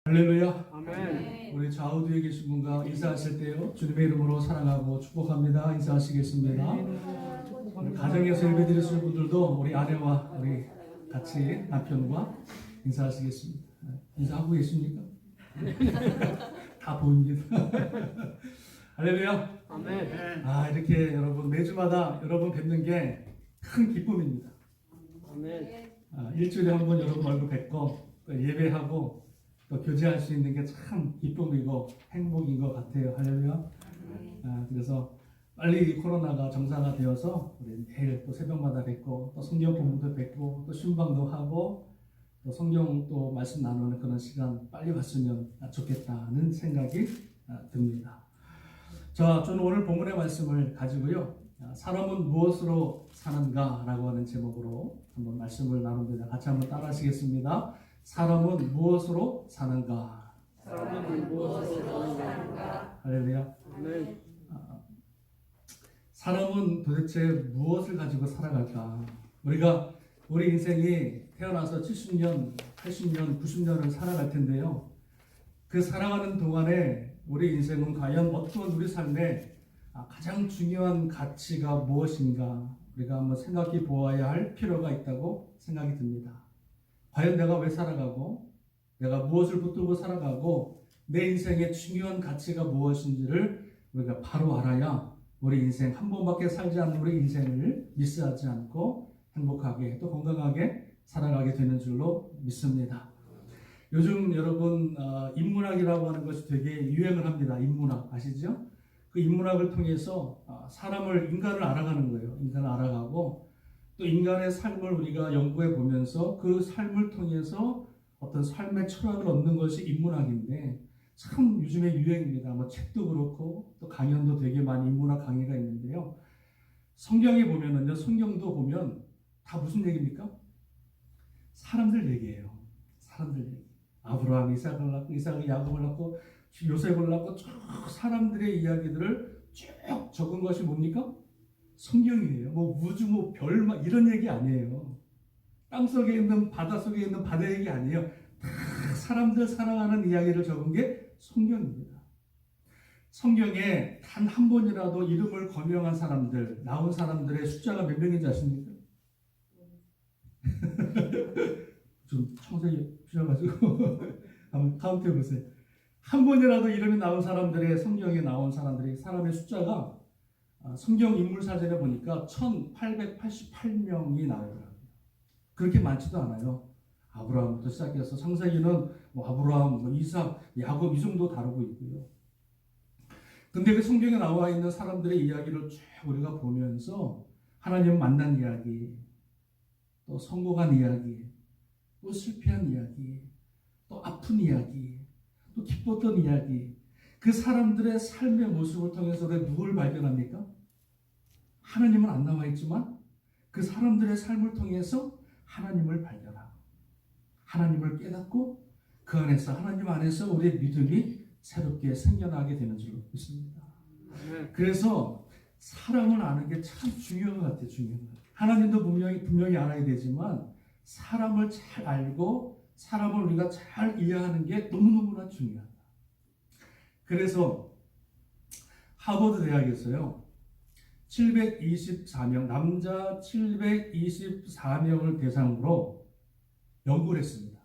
할렐루야. 아멘. 우리 좌우뒤에 계신 분과 인사하실 때요, 주님의 이름으로 사랑하고 축복합니다. 인사하시겠습니다. 우리 가정에서 예배드리실 분들도 우리 아내와 우리 같이 남편과 인사하시겠습니다. 인사하고 계십니까? 다 보입니다. 할렐루야. 아멘. 이렇게 여러분 매주마다 여러분 뵙는 게 큰 기쁨입니다. 아멘. 일주일에 한 번 여러분 얼굴 뵙고 또 예배하고 또 교제할 수 있는 게 참 기쁨이고 행복인 것 같아요. 할렐루야. 그래서 빨리 이 코로나가 정상화 되어서 우리 매일 또 새벽마다 뵙고 또 성경 공부도 뵙고 또 신방도 하고 또 성경 또 말씀 나누는 그런 시간 빨리 왔으면 좋겠다는 생각이 듭니다. 자, 저는 오늘 본문의 말씀을 가지고요, 사람은 무엇으로 사는가라고 하는 제목으로 한번 말씀을 나눕니다. 같이 한번 따라하시겠습니다. 사람은 무엇으로 사는가? 사람은 무엇으로 사는가? 할렐루야. 아멘. 사람은 도대체 무엇을 가지고 살아갈까? 우리가 우리 인생이 태어나서 70년, 80년, 90년을 살아갈 텐데요, 그 살아가는 동안에 우리 인생은 과연 어떤 우리 삶에 가장 중요한 가치가 무엇인가 우리가 한번 생각해 보아야 할 필요가 있다고 생각이 듭니다. 과연 내가 왜 살아가고 내가 무엇을 붙들고 살아가고 내 인생의 중요한 가치가 무엇인지를 우리가 바로 알아야 우리 인생 한 번밖에 살지 않는 우리 인생을 미스하지 않고 행복하게 또 건강하게 살아가게 되는 줄로 믿습니다. 요즘 여러분 인문학이라고 하는 것이 되게 유행을 합니다. 인문학 아시죠? 그 인문학을 통해서 인간을 알아가는 거예요. 인간을 알아가고 또 인간의 삶을 우리가 연구해 보면서 그 삶을 통해서 어떤 삶의 철학을 얻는 것이 인문학인데 참 요즘에 유행입니다. 뭐 책도 그렇고 또 강연도 되게 많이 인문학 강의가 있는데요. 성경에 보면은요, 성경도 보면 다 무슨 얘기입니까? 사람들 얘기예요. 사람들 얘기. 아브라함이 이삭을 낳고 이삭이 야곱을 낳고 요셉을 낳고 쭉 사람들의 이야기들을 쭉 적은 것이 뭡니까? 성경이에요. 뭐 우주 뭐 별 막 이런 얘기 아니에요. 땅 속에 있는 바다 속에 있는 바다 얘기 아니에요. 다 사람들 살아가는 이야기를 적은 게 성경입니다. 성경에 단 한 번이라도 이름을 거명한 사람들, 나온 사람들의 숫자가 몇 명인지 아십니까? 좀 청소기 주셔가지고 한번 카운트해 보세요. 한 번이라도 이름이 나온 사람들의 성경에 나온 사람들의 사람의 숫자가 성경 인물 사전에 보니까 1888명이 나오더라고요. 그렇게 많지도 않아요. 아브라함부터 시작해서 창세기는 뭐 아브라함, 뭐 이삭, 야곱 이 정도 다루고 있고요. 근데 그 성경에 나와 있는 사람들의 이야기를 쭉 우리가 보면서 하나님 만난 이야기, 또 성공한 이야기, 또 실패한 이야기, 또 아픈 이야기, 또 기뻤던 이야기, 그 사람들의 삶의 모습을 통해서 우리가 누굴 발견합니까? 하나님은 안 나와 있지만 그 사람들의 삶을 통해서 하나님을 발견하고 하나님을 깨닫고 그 안에서 하나님 안에서 우리의 믿음이 새롭게 생겨나게 되는 줄로 믿습니다. 그래서 사람을 아는 게 참 중요한 것 같아요. 중요한 것 같아요. 하나님도 분명히 알아야 되지만 사람을 잘 알고 사람을 우리가 잘 이해하는 게 너무너무나 중요하다. 그래서 하버드 대학에서요, 724명, 남자 724명을 대상으로 연구를 했습니다.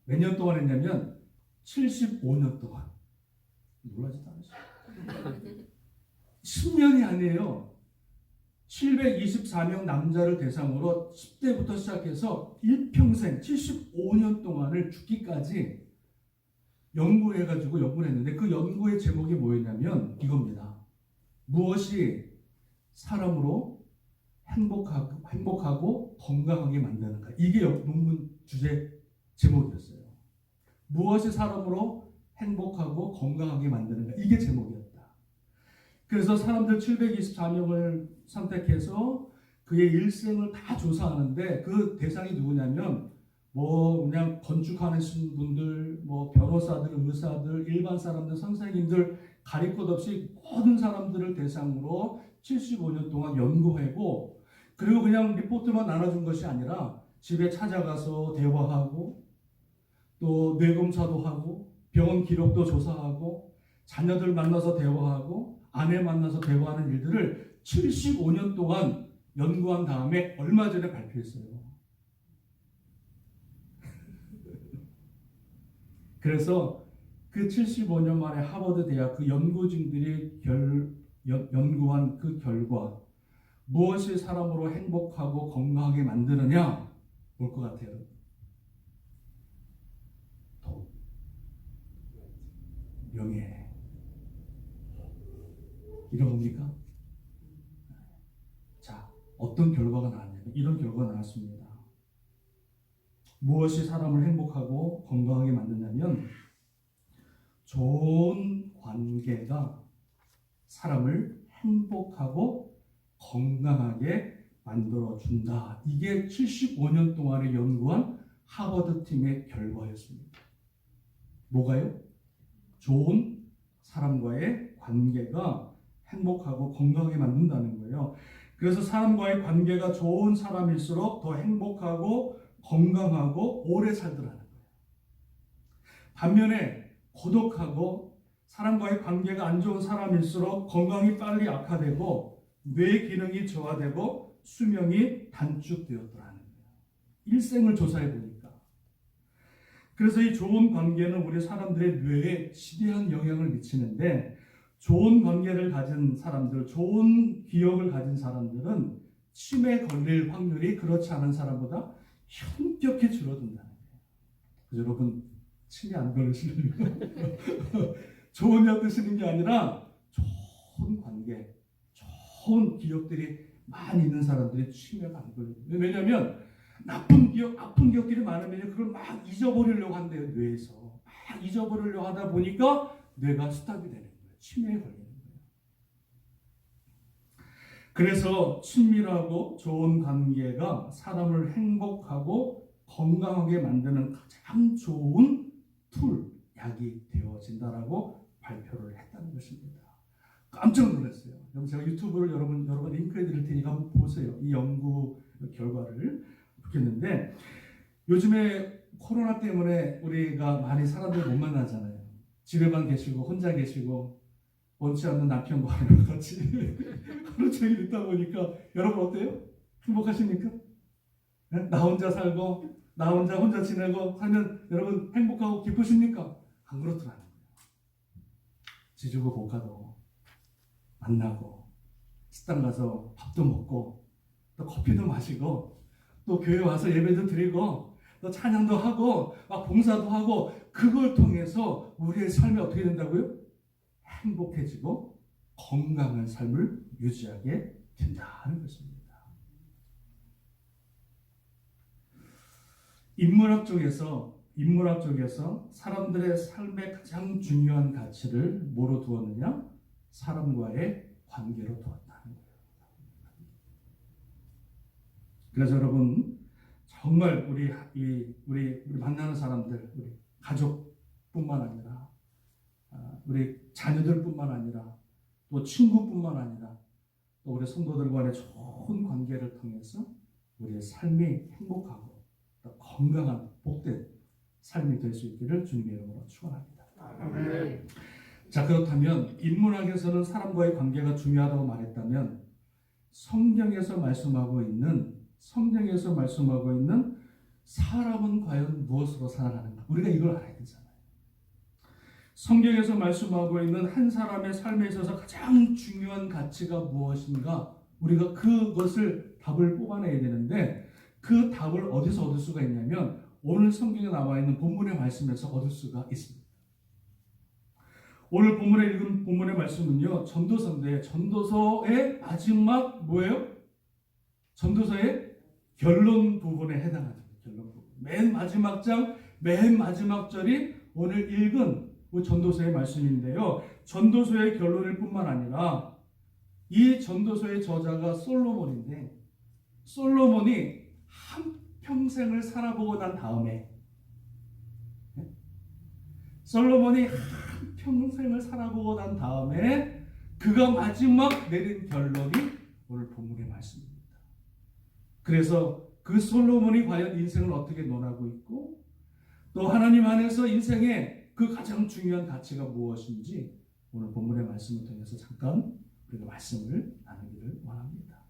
몇 년 동안 했냐면 75년 동안. 놀라지도 않으시죠? 10년이 아니에요. 724명 남자를 대상으로 10대부터 시작해서 일평생 75년 동안을 죽기까지 연구를 했는데 그 연구의 제목이 뭐였냐면 이겁니다. 무엇이 사람으로 행복하고 건강하게 만드는가. 이게 논문 주제 제목이었어요. 무엇이 사람으로 행복하고 건강하게 만드는가. 이게 제목이었다. 그래서 사람들 724명을 선택해서 그의 일생을 다 조사하는데 그 대상이 누구냐면 뭐 그냥 건축하는 분들, 뭐 변호사들, 의사들, 일반 사람들, 선생님들 가릴 것 없이 모든 사람들을 대상으로 75년 동안 연구하고 그리고 그냥 리포트만 나눠준 것이 아니라 집에 찾아가서 대화하고 또 뇌검사도 하고 병원 기록도 조사하고 자녀들 만나서 대화하고 아내 만나서 대화하는 일들을 75년 동안 연구한 다음에 얼마 전에 발표했어요. 그래서 그 75년 만에 하버드 대학 그 연구진들이 연구한 그 결과 무엇이 사람으로 행복하고 건강하게 만드느냐 볼 것 같아요. 돈, 명예 이런 겁니까? 자, 어떤 결과가 나왔냐면 이런 결과가 나왔습니다. 무엇이 사람을 행복하고 건강하게 만드냐면 좋은 관계가 사람을 행복하고 건강하게 만들어준다. 이게 75년 동안에 연구한 하버드 팀의 결과였습니다. 뭐가요? 좋은 사람과의 관계가 행복하고 건강하게 만든다는 거예요. 그래서 사람과의 관계가 좋은 사람일수록 더 행복하고 건강하고 오래 살더라는 거예요. 반면에 고독하고 사람과의 관계가 안 좋은 사람일수록 건강이 빨리 악화되고 뇌 기능이 저하되고 수명이 단축되었더라는 거예요. 일생을 조사해 보니까. 그래서 이 좋은 관계는 우리 사람들의 뇌에 지대한 영향을 미치는데 좋은 관계를 가진 사람들, 좋은 기억을 가진 사람들은 치매 걸릴 확률이 그렇지 않은 사람보다 현격히 줄어든다는 거예요. 그래서 여러분 치매 안 걸리시려니까 좋은 약 드시는 게 아니라 좋은 관계, 좋은 기억들이 많이 있는 사람들이 치매가 안 걸려요. 왜냐하면 나쁜 기억, 아픈 기억들이 많으면 그걸 막 잊어버리려고 한대요. 뇌에서 막 잊어버리려고 하다 보니까 뇌가 스탑이 되는 거예요. 치매에 걸리는 거예요. 그래서 친밀하고 좋은 관계가 사람을 행복하고 건강하게 만드는 가장 좋은 툴, 약이 되어진다라고 발표를 했다는 것입니다. 깜짝 놀랐어요. 그럼 제가 유튜브를 여러분 링크해 드릴 테니까 한번 보세요. 이 연구 결과를 보겠는데 요즘에 코로나 때문에 우리가 많이 사람들 못 만나잖아요. 집에만 계시고 혼자 계시고 원치 않는 남편과 같이 하루 종일 있다 보니까 여러분 어때요? 행복하십니까? 네? 나 혼자 살고 나 혼자 지내고 살면 여러분 행복하고 기쁘십니까? 안 그렇더라는 거예요. 지주고 볶아도 만나고 식당 가서 밥도 먹고 또 커피도 마시고 또 교회 와서 예배도 드리고 또 찬양도 하고 막 봉사도 하고 그걸 통해서 우리의 삶이 어떻게 된다고요? 행복해지고 건강한 삶을 유지하게 된다는 것입니다. 인문학 쪽에서 사람들의 삶의 가장 중요한 가치를 뭐로 두었느냐? 사람과의 관계로 두었다는 거예요. 그래서 여러분 정말 우리 만나는 사람들, 우리 가족뿐만 아니라 우리 자녀들뿐만 아니라 또 친구뿐만 아니라 또 우리 성도들과의 좋은 관계를 통해서 우리의 삶이 행복하고 또 건강한 복된 삶이 될 수 있기를 주님의 이름으로 축원합니다. 아멘. 자, 그렇다면 인문학에서는 사람과의 관계가 중요하다고 말했다면 성경에서 말씀하고 있는 사람은 과연 무엇으로 살아가는가? 우리가 이걸 알아야 되잖아요. 성경에서 말씀하고 있는 한 사람의 삶에 있어서 가장 중요한 가치가 무엇인가? 우리가 그것을 답을 뽑아내야 되는데 그 답을 어디서 얻을 수가 있냐면 오늘 성경에 나와 있는 본문의 말씀에서 얻을 수가 있습니다. 오늘 본문에 읽은 본문의 말씀은요, 전도서인데 전도서의 마지막 뭐예요? 전도서의 결론 부분에 해당하는 결론 부분. 맨 마지막 장, 맨 마지막 절이 오늘 읽은 전도서의 말씀인데요. 전도서의 결론일 뿐만 아니라 이 전도서의 저자가 솔로몬인데 솔로몬이 한 평생을 살아보고 난 다음에 그가 마지막 내린 결론이 오늘 본문의 말씀입니다. 그래서 그 솔로몬이 과연 인생을 어떻게 논하고 있고 또 하나님 안에서 인생의 그 가장 중요한 가치가 무엇인지 오늘 본문의 말씀을 통해서 잠깐 우리가 말씀을 나누기를 원합니다.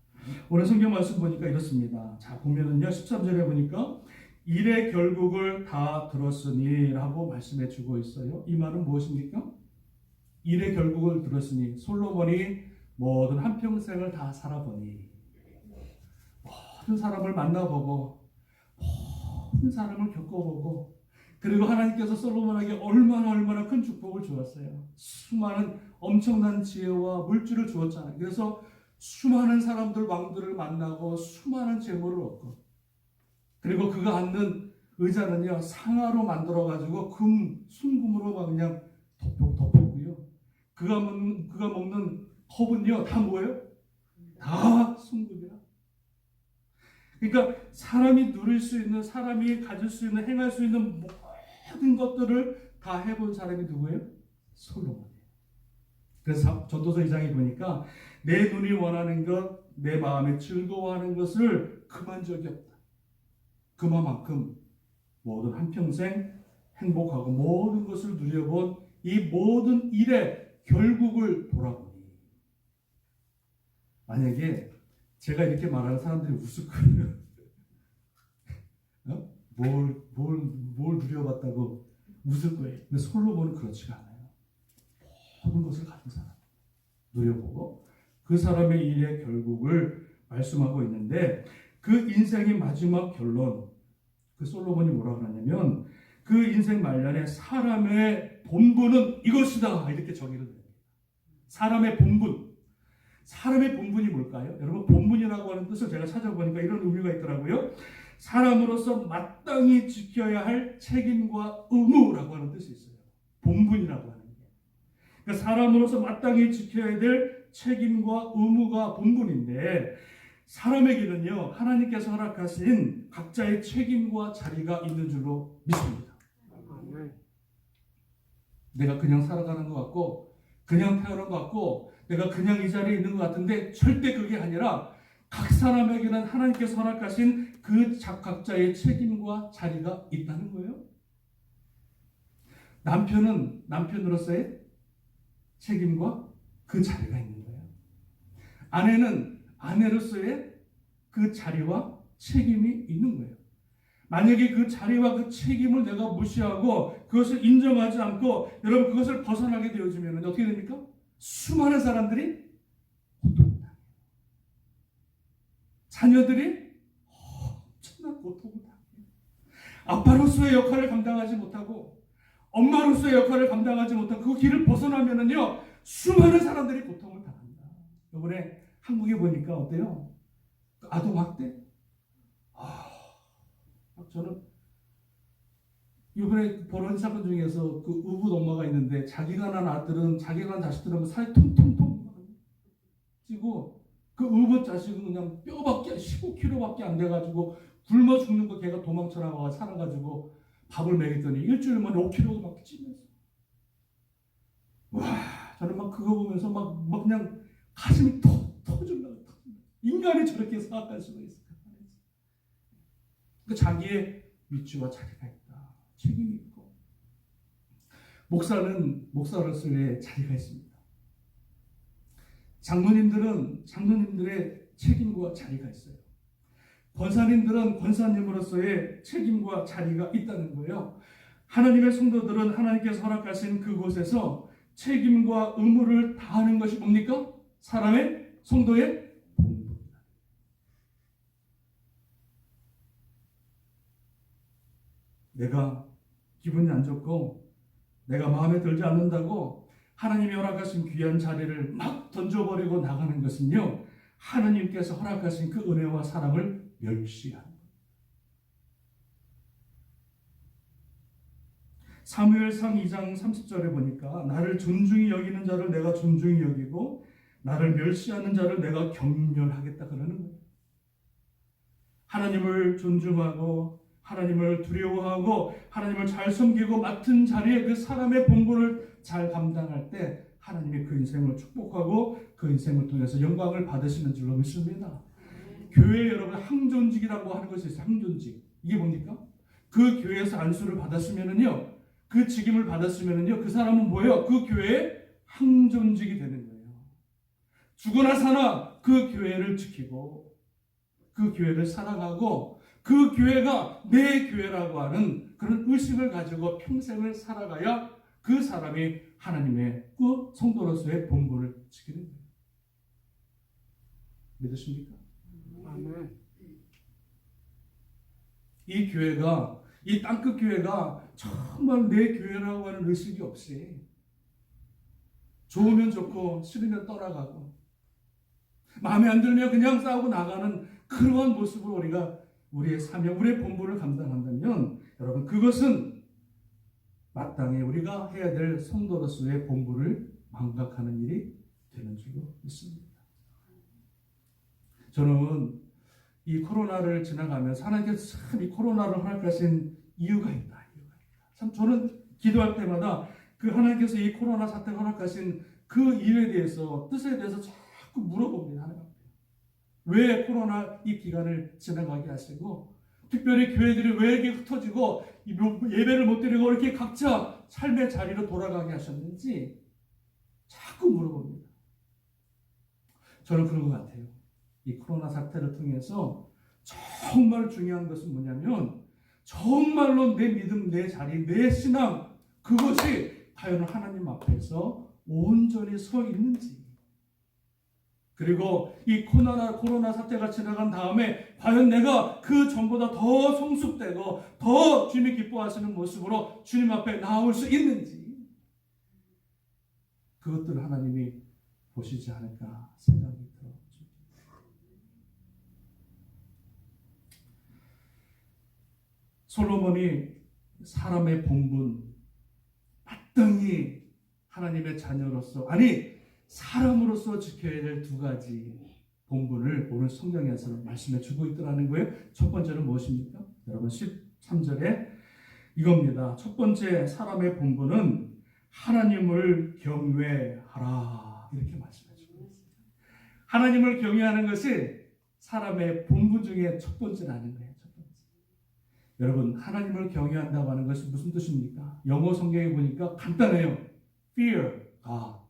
오늘 성경 말씀 보니까 이렇습니다. 자, 보면은요, 13절에 보니까 일의 결국을 다 들었으니 라고 말씀해 주고 있어요. 이 말은 무엇입니까? 일의 결국을 들었으니, 솔로몬이 모든 한평생을 다 살아보니, 모든 사람을 만나보고 모든 사람을 겪어보고, 그리고 하나님께서 솔로몬에게 얼마나 큰 축복을 주었어요. 수많은 엄청난 지혜와 물질을 주었잖아요. 그래서 수많은 사람들, 왕들을 만나고 수많은 재물을 얻고, 그리고 그가 앉는 의자는요, 상아로 만들어가지고 순금으로 막 그냥 덮었고요. 그가 먹는 컵은요, 다 뭐예요? 다 순금이야. 그러니까 사람이 누릴 수 있는, 사람이 가질 수 있는, 행할 수 있는 모든 것들을 다 해본 사람이 누구예요? 솔로몬이에요. 그래서 전도서 2장에 보니까 내 눈이 원하는 것, 내 마음에 즐거워하는 것을 금한 적이 없다. 그만큼 모든 한평생 행복하고 모든 것을 누려본 이 모든 일의 결국을 돌아보니, 만약에 제가 이렇게 말하는 사람들이 웃을 거예요. 뭘 누려봤다고 웃을 거예요. 근데 솔로몬은 그렇지가 않아요. 모든 것을 가진 사람, 누려보고 그 사람의 일의 결국을 말씀하고 있는데, 그 인생의 마지막 결론, 그 솔로몬이 뭐라고 하냐면 그 인생 말년에 사람의 본분은 이것이다, 이렇게 정의를 해요. 사람의 본분. 사람의 본분이 뭘까요? 여러분, 본분이라고 하는 뜻을 제가 찾아보니까 이런 의미가 있더라고요. 사람으로서 마땅히 지켜야 할 책임과 의무라고 하는 뜻이 있어요. 본분이라고 하는 게. 그러니까 사람으로서 마땅히 지켜야 될 책임과 의무가 본분인데, 사람에게는요, 하나님께서 허락하신 각자의 책임과 자리가 있는 줄로 믿습니다. 내가 그냥 살아가는 것 같고, 그냥 태어난 것 같고, 내가 그냥 이 자리에 있는 것 같은데, 절대 그게 아니라 각 사람에게는 하나님께서 허락하신 그 각자의 책임과 자리가 있다는 거예요. 남편은 남편으로서의 책임과 그 자리가 있는 거예요. 아내는 아내로서의 그 자리와 책임이 있는 거예요. 만약에 그 자리와 그 책임을 내가 무시하고 그것을 인정하지 않고 여러분 그것을 벗어나게 되어지면 어떻게 됩니까? 수많은 사람들이 고통을 당해요. 자녀들이 엄청난 고통을 당해요. 아빠로서의 역할을 감당하지 못하고 엄마로서의 역할을 감당하지 못하고 그 길을 벗어나면은요, 수많은 사람들이 고통을 당합니다. 이번에 한국에 보니까 어때요? 아동학대? 저는 이번에 벌어진 사건 중에서 그 의붓 엄마가 있는데, 자기가 난 아들은, 자기가 난 자식들은 살이 통통통 찌고, 그 의붓 자식은 그냥 뼈밖에 15kg밖에 안 돼가지고 굶어 죽는 거 걔가 도망쳐 나와 살아가지고 밥을 먹였더니 일주일 만에 5kg 막 찌면서, 와, 저는 막 그거 보면서 막 그냥 가슴이 터질라고. 인간이 저렇게 생각할 수가 있을까? 그 자기의 위치와 자리가 있다. 책임이 있고. 목사는 목사로서의 자리가 있습니다. 장로님들은 장로님들의 책임과 자리가 있어요. 권사님들은 권사님으로서의 책임과 자리가 있다는 거예요. 하나님의 성도들은 하나님께서 허락하신 그곳에서 책임과 의무를 다하는 것이 뭡니까? 사람의 성도의 본분입니다. 내가 기분이 안 좋고 내가 마음에 들지 않는다고 하나님이 허락하신 귀한 자리를 막 던져버리고 나가는 것은요, 하나님께서 허락하신 그 은혜와 사랑을 멸시하는 거예요. 사무엘상 2장 30절에 보니까 나를 존중히 여기는 자를 내가 존중히 여기고 나를 멸시하는 자를 내가 경멸하겠다 그러는 거예요. 하나님을 존중하고 하나님을 두려워하고 하나님을 잘 섬기고 맡은 자리에 그 사람의 본분을 잘 감당할 때 하나님이 그 인생을 축복하고 그 인생을 통해서 영광을 받으시는 줄로 믿습니다. 교회 여러분, 항존직이라고 하는 것이 있어요. 항존직. 이게 뭡니까? 그 교회에서 안수를 받았으면은요, 그 직임을 받았으면은요, 그 사람은 뭐예요? 그 교회의 항존직이 되는 거예요. 죽으나 사나 그 교회를 지키고 그 교회를 사랑하고 그 교회가 내 교회라고 하는 그런 의식을 가지고 평생을 살아가야 그 사람이 하나님의 그 성도로서의 본분을 지키는 거예요. 믿으십니까? 아멘. 이 교회가, 이 땅끝 교회가 정말 내 교회라고 하는 의식이 없이 좋으면 좋고 싫으면 떠나가고 마음에 안 들면 그냥 싸우고 나가는 그러한 모습으로 우리가 우리의 사명, 우리의 본분을 감당한다면 여러분, 그것은 마땅히 우리가 해야 될 성도로서의 본분을 망각하는 일이 되는 줄로 믿습니다. 저는 이 코로나를 지나가면서 하나님께서 참 이 코로나를 허락하신 이유가 있다. 참 저는 기도할 때마다 그 하나님께서 이 코로나 사태를 허락하신 그 이유에 대해서, 뜻에 대해서 자꾸 물어봅니다. 하나님 앞에. 왜 코로나 이 기간을 지나가게 하시고, 특별히 교회들이 왜 이렇게 흩어지고 예배를 못 드리고 이렇게 각자 삶의 자리로 돌아가게 하셨는지 자꾸 물어봅니다. 저는 그런 것 같아요. 이 코로나 사태를 통해서 정말 중요한 것은 뭐냐면 정말로 내 믿음, 내 자리, 내 신앙, 그것이 과연 하나님 앞에서 온전히 서 있는지, 그리고 이 코로나 사태가 지나간 다음에 과연 내가 그 전보다 더 성숙되고 더 주님이 기뻐하시는 모습으로 주님 앞에 나올 수 있는지, 그것들을 하나님이 보시지 않을까 생각이 들어요. 솔로몬이 사람의 본분, 마땅히 하나님의 자녀로서, 아니 사람으로서 지켜야 될 두 가지 본분을 오늘 성경에서 말씀해 주고 있더라는 거예요. 첫 번째는 무엇입니까? 여러분 13절에 이겁니다. 첫 번째 사람의 본분은 하나님을 경외하라, 이렇게 말씀해 주고 있습니다. 하나님을 경외하는 것이 사람의 본분 중에 첫 번째라는 거예요. 여러분, 하나님을 경외한다고 하는 것이 무슨 뜻입니까? 영어 성경에 보니까 간단해요. Fear God.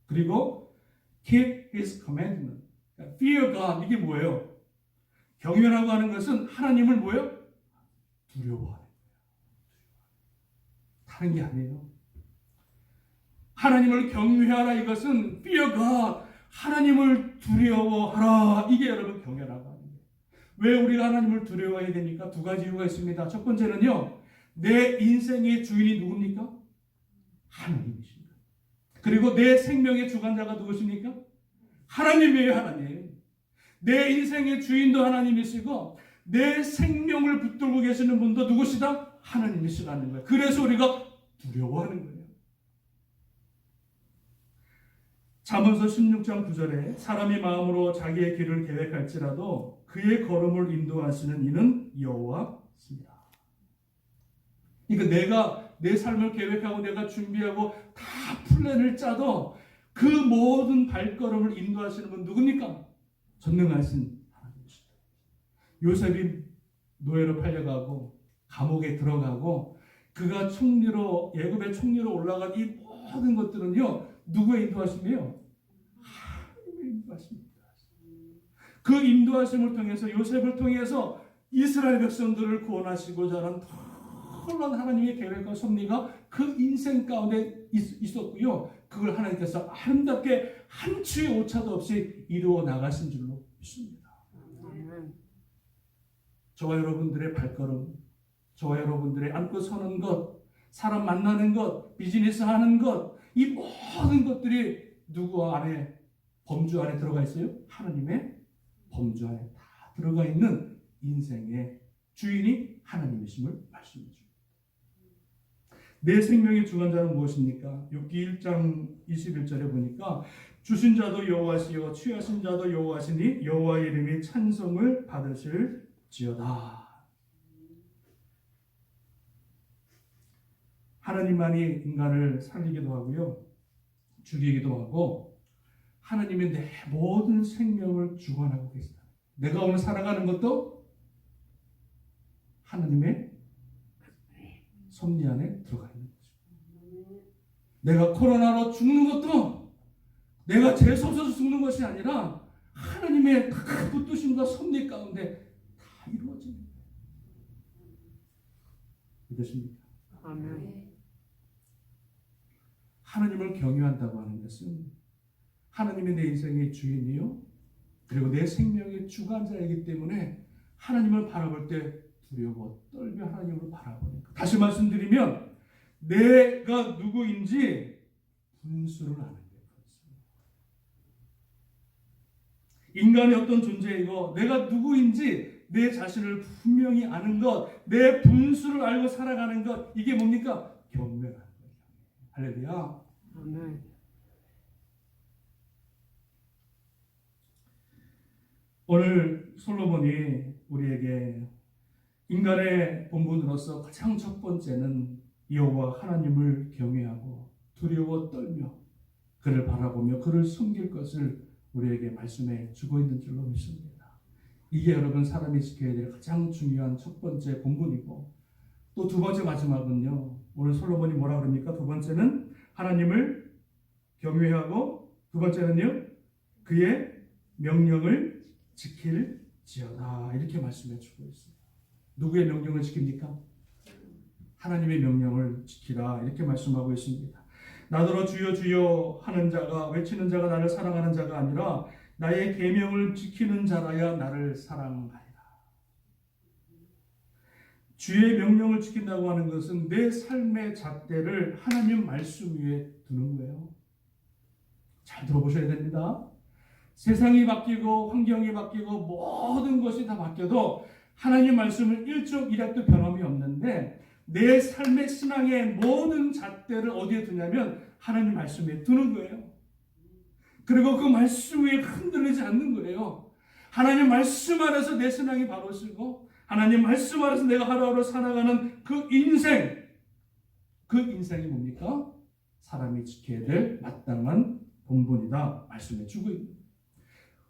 그리고 Keep His Commandment. Fear God, 이게 뭐예요? 경외라고 하는 것은 하나님을 뭐예요? 두려워하는 거예요. 다른 게 아니에요. 하나님을 경외하라, 이것은 Fear God, 하나님을 두려워하라, 이게 여러분 경외라고 하는 거예요. 왜 우리가 하나님을 두려워해야 됩니까? 두 가지 이유가 있습니다. 첫 번째는요, 내 인생의 주인이 누굽니까? 하나님이십니다. 그리고 내 생명의 주관자가 누구십니까? 하나님이에요. 하나님. 내 인생의 주인도 하나님이시고 내 생명을 붙들고 계시는 분도 누구시다? 하나님이시라는 거예요. 그래서 우리가 두려워하는 거예요. 잠언서 16장 9절에 사람이 마음으로 자기의 길을 계획할지라도 그의 걸음을 인도하시는 이는 여호와시니라. 그러니까 내가 내 삶을 계획하고 내가 준비하고 다 플랜을 짜도 그 모든 발걸음을 인도하시는 분 누굽니까? 전능하신 하나님이시다. 요셉이 노예로 팔려가고 감옥에 들어가고 그가 총리로, 예굽의 총리로 올라간 이 모든 것들은요, 누구의 인도하심이에요? 하나님의 인도하심입니다. 그 인도하심을 통해서, 요셉을 통해서 이스라엘 백성들을 구원하시고자 하는 놀라운 하나님의 계획과 섭리가 그 인생 가운데 있었고요. 그걸 하나님께서 아름답게 한 치의 오차도 없이 이루어 나가신 줄로 믿습니다. 저와 여러분들의 발걸음, 저와 여러분들의 앉고 서는 것, 사람 만나는 것, 비즈니스 하는 것, 이 모든 것들이 누구 안에, 범주 안에 들어가 있어요? 하나님의 범주 안에 다 들어가 있는 인생의 주인이 하나님이심을 말씀해 줍니다. 내 생명의 주관자는 무엇입니까? 욥기 1장 21절에 보니까 주신 자도 여호와시요 취하신 자도 여호와시니 여호와의 이름이 찬송을 받으실지어다. 하나님만이 인간을 살리기도 하고요, 죽이기도 하고, 하나님이 내 모든 생명을 주관하고 계시다. 내가 오늘 살아가는 것도 하나님의 섭리 안에 들어가 있는 거죠. 내가 코로나로 죽는 것도 내가 재수 없어서 죽는 것이 아니라 하나님의 큰 뜻심과 섭리 가운데 다 이루어집니다. 믿으십니까? 아멘. 하나님을 경외한다고 하는 것은 하나님이 내 인생의 주인이요 그리고 내 생명의 주관자이기 때문에 하나님을 바라볼 때 두려워 떨며 하나님을 바라보는 것. 다시 말씀드리면 내가 누구인지 분수를 아는 거예요. 인간이 어떤 존재이고 내가 누구인지 내 자신을 분명히 아는 것, 내 분수를 알고 살아가는 것, 이게 뭡니까? 경멸하는 거예요. 할렐루야. 아멘. 오늘 솔로몬이 우리에게 인간의 본분으로서 가장 첫 번째는 여호와 하나님을 경외하고 두려워 떨며 그를 바라보며 그를 섬길 것을 우리에게 말씀해 주고 있는 줄로 믿습니다. 이게 여러분 사람이 지켜야 될 가장 중요한 첫 번째 본분이고 또 두 번째 마지막은요. 오늘 솔로몬이 뭐라 그럽니까? 두 번째는 하나님을 경외하고 두 번째는요. 그의 명령을 지킬지어다 이렇게 말씀해 주고 있습니다. 누구의 명령을 지킵니까? 하나님의 명령을 지키라 이렇게 말씀하고 있습니다. 나더러 주여 주여 하는 자가 외치는 자가 나를 사랑하는 자가 아니라 나의 계명을 지키는 자라야 나를 사랑하리라. 주의 명령을 지킨다고 하는 것은 내 삶의 잣대를 하나님 말씀 위에 두는 거예요. 잘 들어보셔야 됩니다. 세상이 바뀌고 환경이 바뀌고 모든 것이 다 바뀌어도 하나님 말씀은 일족일약도 변함이 없는데 내 삶의 신앙의 모든 잣대를 어디에 두냐면 하나님 말씀에 두는 거예요. 그리고 그 말씀 위에 흔들리지 않는 거예요. 하나님 말씀 안에서 내 신앙이 바로 서고 하나님 말씀 안에서 내가 하루하루 살아가는 그 인생이 뭡니까? 사람이 지켜야 될 마땅한 본분이다 말씀해 주고 있습니다.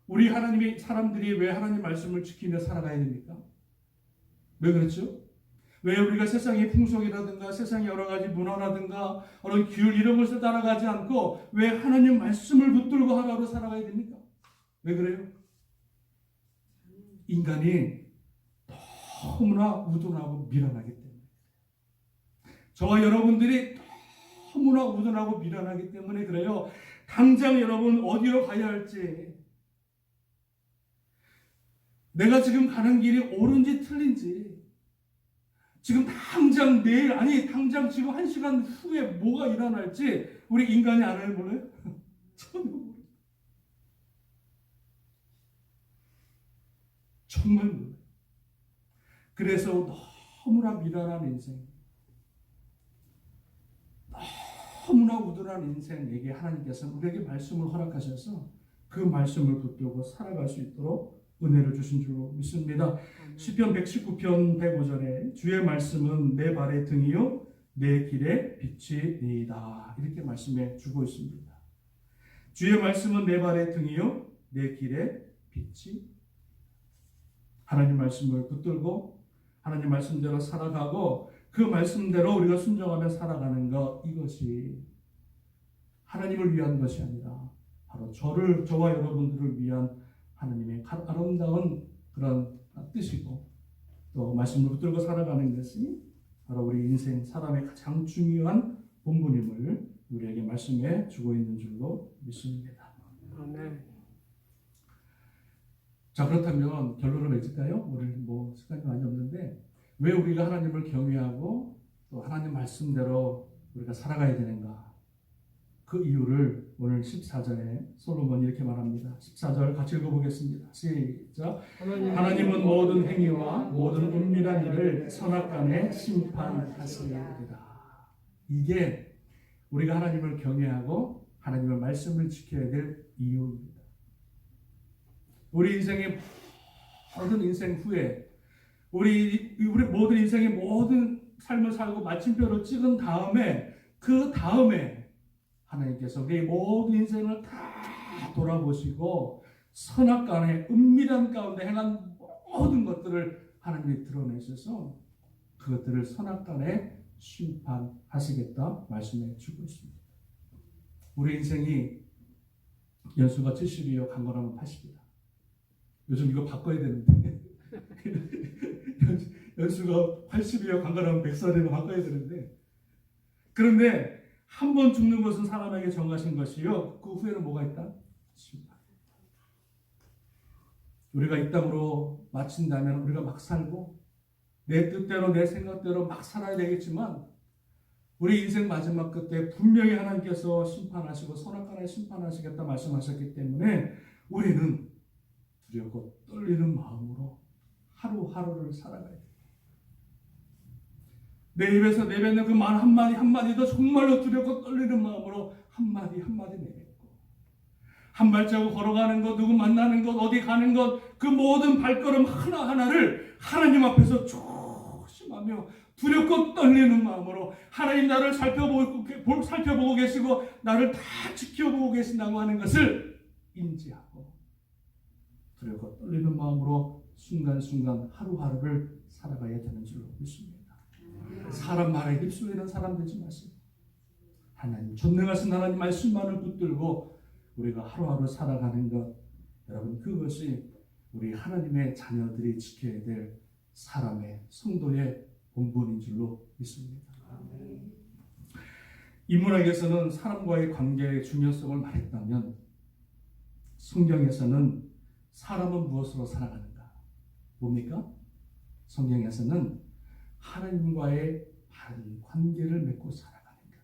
우리 사람들이 왜 하나님 말씀을 지키며 살아가야 됩니까? 왜 그렇죠? 왜 우리가 세상의 풍속이라든가 세상의 여러 가지 문화라든가 어떤 규율 이런 것을 따라가지 않고 왜 하나님 말씀을 붙들고 하루하루 살아가야 됩니까? 왜 그래요? 인간이 너무나 우둔하고 미련하기 때문에 저와 여러분들이 너무나 우둔하고 미련하기 때문에 그래요. 당장 여러분 어디로 가야 할지 내가 지금 가는 길이 옳은지 틀린지 지금 당장 내일 아니 당장 지금 1시간 후에 뭐가 일어날지 우리 인간이 알아요 몰라요? 전혀 모르요. 정말 몰라요. 그래서 너무나 미련한 인생 너무나 우둔한 인생에게 하나님께서는 우리에게 말씀을 허락하셔서 그 말씀을 붙들고 살아갈 수 있도록 은혜를 주신 줄로 믿습니다. 시편 119편 105절에 주의 말씀은 내 발의 등이요 내 길의 빛이니이다 이렇게 말씀해 주고 있습니다. 주의 말씀은 내 발의 등이요 내 길의 빛이 하나님 말씀을 붙들고 하나님 말씀대로 살아가고 그 말씀대로 우리가 순종하며 살아가는 것 이것이 하나님을 위한 것이 아니라 바로 저와 여러분들을 위한 하나님의 아름다운 그런 뜻이고 또 말씀을 붙들고 살아가는 것이 바로 우리 인생 사람의 가장 중요한 본분임을 우리에게 말씀해 주고 있는 줄로 믿습니다. 아멘. 자 그렇다면 결론을 맺을까요? 오늘 시간이 많이 없는데 왜 우리가 하나님을 경외하고 또 하나님 말씀대로 우리가 살아가야 되는가? 그 이유를 오늘 14절에 솔로몬이 이렇게 말합니다. 14절 같이 읽어보겠습니다. 시작. 하나님은 모든 행위와 모든 은밀한 일을 선악간에 심판하시리라. 이게 우리가 하나님을 경외하고 하나님의 말씀을 지켜야 될 이유입니다. 우리 인생의 모든 인생 후에 우리 모든 인생의 모든 삶을 살고 마침표를 찍은 다음에 그 다음에 하나님께서 우리의 모든 인생을 다 돌아보시고 선악간에 은밀한 가운데 행한 모든 것들을 하나님이 드러내셔서 그것들을 선악간에 심판하시겠다 말씀해 주고 있습니다. 우리 인생이 연수가 70이요 강건하면 80이다. 요즘 이거 바꿔야 되는데 연수가 80이요 강건하면 100살이로 바꿔야 되는데, 그런데 한 번 죽는 것은 사람에게 정하신 것이요 그 후에는 뭐가 있다? 심판. 우리가 이 땅으로 마친다면 우리가 막 살고 내 뜻대로 내 생각대로 막 살아야 되겠지만, 우리 인생 마지막 끝에 분명히 하나님께서 심판하시고 선악간에 심판하시겠다 말씀하셨기 때문에 우리는 두렵고 떨리는 마음으로 하루하루를 살아가야 돼요. 내 입에서 내뱉는 그 말 한마디 한마디도 정말로 두렵고 떨리는 마음으로 한마디 한마디 내뱉고, 한 발자국 걸어가는 것, 누구 만나는 것, 어디 가는 것, 그 모든 발걸음 하나하나를 하나님 앞에서 조심하며 두렵고 떨리는 마음으로, 하나님 나를 살펴보고 계시고 나를 다 지켜보고 계신다고 하는 것을 인지하고 두렵고 떨리는 마음으로 순간순간 하루하루를 살아가야 되는 줄로 믿습니다. 사람 말에 휩쓸리는 사람 되지 마시고 하나님, 전능하신 하나님 말씀만을 붙들고 우리가 하루하루 살아가는 것, 여러분 그것이 우리 하나님의 자녀들이 지켜야 될 사람의 성도의 본분인 줄로 믿습니다. 인문학에서는 사람과의 관계의 중요성을 말했다면, 성경에서는 사람은 무엇으로 살아가는가? 뭡니까? 성경에서는 하나님과의 바른 관계를 맺고 살아가는 것.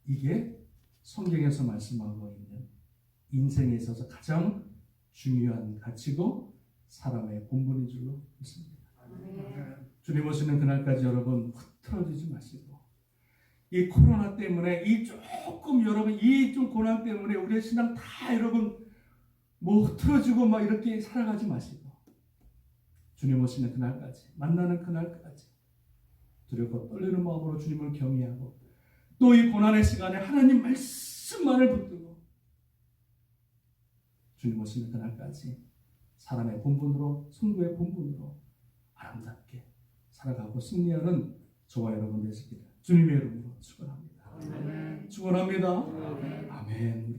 이게 성경에서 말씀하고 있는 인생에 있어서 가장 중요한 가치고 사람의 본분인 줄로 믿습니다. 주님 오시는 그날까지 여러분 흐트러지지 마시고, 이 코로나 때문에 여러분 이 좀 고난 때문에 우리의 신앙 다 여러분 흐트러지고 막 이렇게 살아가지 마시고, 주님 오시는 그날까지, 만나는 그날까지 두렵고 떨리는 마음으로 주님을 경외하고, 또 이 고난의 시간에 하나님 말씀만을 붙들고 주님 오시는 그날까지 사람의 본분으로, 성도의 본분으로 아름답게 살아가고 승리하는 저와 여러분 되시기를 주님의 이름으로 축원합니다. 축원합니다. 아멘.